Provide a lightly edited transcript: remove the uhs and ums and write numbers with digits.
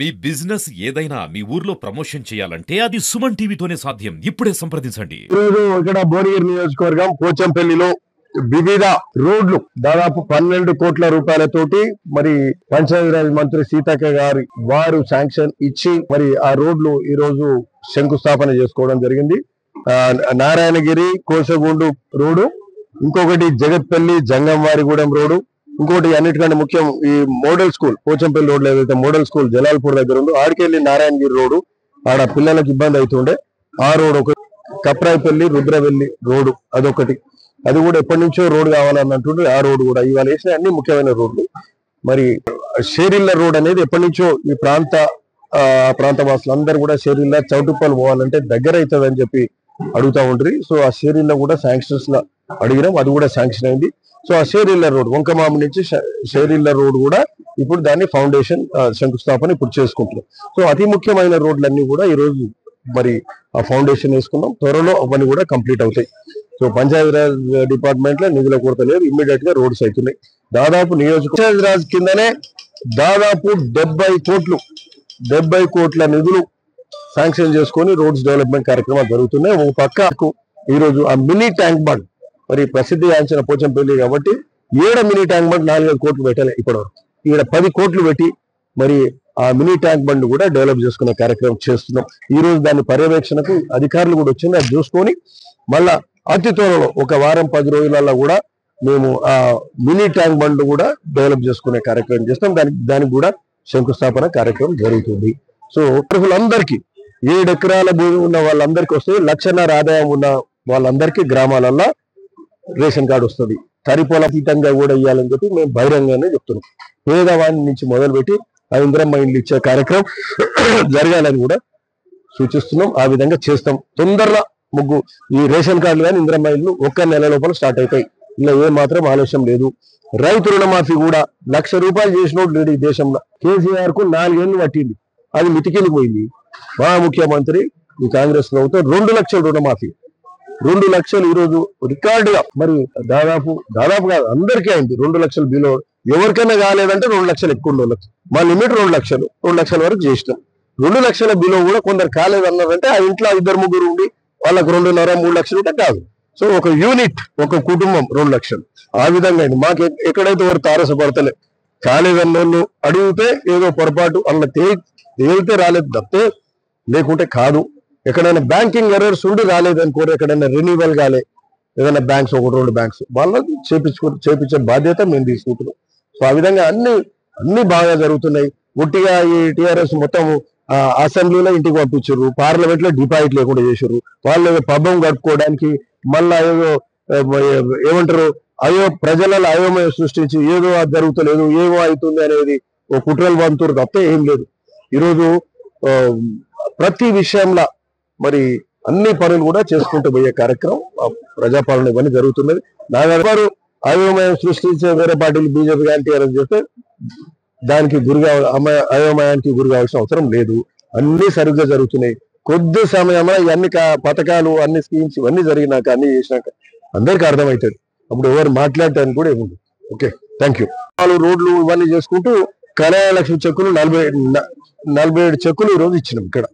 మీ business ఏదైనా మీ ఊర్లో promotion చేయాలంటే అది సుమన్ టీవీతోనే సాధ్యం. ఇప్పుడే సంప్రదించండి. ఈరోజు ఇక్కడ భువనగిరి నియోజకవర్గం పోచంపల్లిలో వివిధ రోడ్లు దాదాపు 12 కోట్ల రూపాయలతోటి మరి పంచాయతీరాజ్ మంత్రి సీతక్క గారి వారు శాంక్షన్ ఇచ్చి మరి ఆ రోడ్లు ఈ రోజు శంకుస్థాపన చేసుకోవడం జరిగింది. నారాయణగిరి కోసగూండు రోడ్డు, ఇంకొకటి జగత్పల్లి జంగంవారిగూడెం రోడ్డు, ఇంకోటి అన్నిటికంటే ముఖ్యం ఈ మోడల్ స్కూల్ పోచంపల్లి రోడ్లు ఏదైతే మోడల్ స్కూల్ జలాల్పూర్ దగ్గర ఉందో ఆడికెళ్ళి నారాయణగిరి రోడ్డు, ఆడ పిల్లలకు ఇబ్బంది అవుతుండే ఆ రోడ్ ఒకటి, కప్రాయిపల్లి రుద్రవెల్లి రోడ్డు అదొకటి, అది కూడా ఎప్పటి నుంచో రోడ్ కావాలన్నట్టు ఆ రోడ్డు కూడా ఇవాళ వేసిన అన్ని ముఖ్యమైన రోడ్లు. మరి షేరిల్ల రోడ్ అనేది ఎప్పటి నుంచో ఈ ప్రాంత వాసులందరూ కూడా షేరిల్ల చౌటుప్పల్ పోవాలంటే దగ్గర అవుతుంది అని చెప్పి అడుగుతా ఉంటారు. సో ఆ షేరిల్ల కూడా శాంక్షన్స్ లో అడిగినాం, అది కూడా శాంక్షన్ అయింది. సో ఆ షేరిల్ల రోడ్ వంకమామి నుంచి షేరిల్ల రోడ్ కూడా ఇప్పుడు దాన్ని ఫౌండేషన్ శంకుస్థాపన ఇప్పుడు చేసుకుంటున్నాం. సో అతి ముఖ్యమైన రోడ్లన్నీ కూడా ఈ రోజు మరి ఆ ఫౌండేషన్ వేసుకున్నాం. త్వరలో అవన్నీ కూడా కంప్లీట్ అవుతాయి. సో పంచాయతీరాజ్ డిపార్ట్మెంట్ లో నిధుల కొరత లేదు, ఇమ్మీడియట్ గా రోడ్స్ అవుతున్నాయి. దాదాపు పంచాయతీరాజ్ కిందనే దాదాపు 70 కోట్ల నిధులు శాంక్షన్ చేసుకొని రోడ్స్ డెవలప్మెంట్ కార్యక్రమాలు జరుగుతున్నాయి. ఒక పక్కకు ఈ రోజు ఆ మినీ ట్యాంక్ బండ్ మరి ప్రసిద్ధి గాంచిన పోచంపల్లి కాబట్టి మినీ ట్యాంక్ బండ్ 4-5 కోట్లు పెట్టాలి. ఇప్పటివరకు ఈడ 10 కోట్లు పెట్టి మరి ఆ మినీ ట్యాంక్ బండ్ కూడా డెవలప్ చేసుకునే కార్యక్రమం చేస్తున్నాం. ఈ రోజు దాని పర్యవేక్షణకు అధికారులు కూడా వచ్చింది, అది చూసుకొని మళ్ళా అతి త్వరలో ఒక వారం 10 రోజులలో కూడా మేము ఆ మినీ ట్యాంక్ బండ్ కూడా డెవలప్ చేసుకునే కార్యక్రమం చేస్తాం. దానికి కూడా శంకుస్థాపన కార్యక్రమం జరుగుతుంది. సో అర్హులందరికీ 7 ఎకరాల భూమి ఉన్న వాళ్ళందరికీ వస్తుంది, 1.5 లక్షల ఆదాయం ఉన్న వాళ్ళందరికీ గ్రామాలలో రేషన్ కార్డు వస్తుంది. తరిపోల అతీతంగా కూడా ఇవ్వాలని చెప్పి మేము బహిరంగానే చెప్తున్నాం. పేదవాడి నుంచి మొదలుపెట్టి ఆ ఇందిరమ్మ ఇండ్లు ఇచ్చే కార్యక్రమం జరగాలని కూడా సూచిస్తున్నాం. ఆ విధంగా చేస్తాం. తొందరగా ఈ రేషన్ కార్డులు కానీ ఇందిరమ్మ ఇల్లు 1 నెల లోపల స్టార్ట్ అవుతాయి. ఇలా ఏ మాత్రం ఆలస్యం లేదు. రైతు రుణమాఫీ కూడా 1 లక్ష రూపాయలు చేసినోడు లేడు ఈ దేశంలో. కేసీఆర్ కు 4 ఏళ్ళు పట్టింది, అది మితికెళ్ళి పోయింది. మా ముఖ్యమంత్రి ఈ కాంగ్రెస్ ప్రభుత్వం 2 లక్షల రుణమాఫీ, 2 లక్షలు ఈ రోజు రికార్డుగా మరి దాదాపు కాదు అందరికీ అయింది. 2 లక్షలు బిలో ఎవరికైనా కాలేదంటే 2 లక్షలు ఎక్కువ ఉండవచ్చు. మా లిమిట్ 2 లక్షలు, 2 లక్షల వరకు చేసినాం. 2 లక్షల బిలో కూడా కొందరు కాలేదన్నారంటే ఆ ఇంట్లో 2-3 ఉండి వాళ్ళకు 2.5-3 లక్షలు ఉంటే కాదు. సో ఒక యూనిట్, ఒక కుటుంబం 2 లక్షలు. ఆ విధంగా మాకు ఎక్కడైతే వారు తారసపడతలే కాలేదన్నోళ్ళు అడిగితే ఏదో పొరపాటు అన్న తేలితే రాలేదు తప్పితే లేకుంటే కాదు. ఎక్కడైనా బ్యాంకింగ్ ఎర్రర్స్ ఉండి రాలేదనుకోరు, ఎక్కడైనా రెన్యూవల్ కాలే ఏదైనా బ్యాంక్స్ 1-2 బ్యాంక్స్ వాళ్ళకి చేపించే బాధ్యత మేము తీసుకుంటున్నాం. సో ఆ విధంగా అన్ని బాగా జరుగుతున్నాయి. ఒట్టిగా ఈ టీఆర్ఎస్ మొత్తం అసెంబ్లీలో ఇంటికి పంపించారు, పార్లమెంట్ లో డిపాజిట్ లేకుండా చేశారు. వాళ్ళు పబ్బం గడుపుకోవడానికి మళ్ళా ఏమంటారు ప్రజలలో అయోమయం సృష్టించి ఏదో అది జరుగుతలేదు ఏమో అవుతుంది అనేది ఓ కుట్రలు పంతురు తప్ప ఏం లేదు. ఈరోజు ప్రతి విషయంలో మరి అన్ని పనులు కూడా చేసుకుంటూ పోయే కార్యక్రమం ప్రజాపాలన ఇవన్నీ జరుగుతున్నది. నాగరికారు అయోమయం సృష్టించే వేరే పార్టీలు బీజేపీ కానీ టీఆర్ఎస్ చేస్తే దానికి అయోమయానికి గురి కావాల్సిన అవసరం లేదు. అన్ని సరిగ్గా జరుగుతున్నాయి. కొద్ది సమయంలో ఇవన్నీ పథకాలు అన్ని స్కీమ్స్ ఇవన్నీ జరిగినాక అన్ని చేసినాక అందరికీ అర్థమవుతుంది. అప్పుడు ఎవరు మాట్లాడటానికి కూడా ఏముంది. Okay, thank you. రోడ్లు ఇవన్నీ చేసుకుంటూ కళ్యాణ లక్ష్మి చెక్కులు 47 చెక్కులు ఈ రోజు ఇచ్చినాం ఇక్కడ.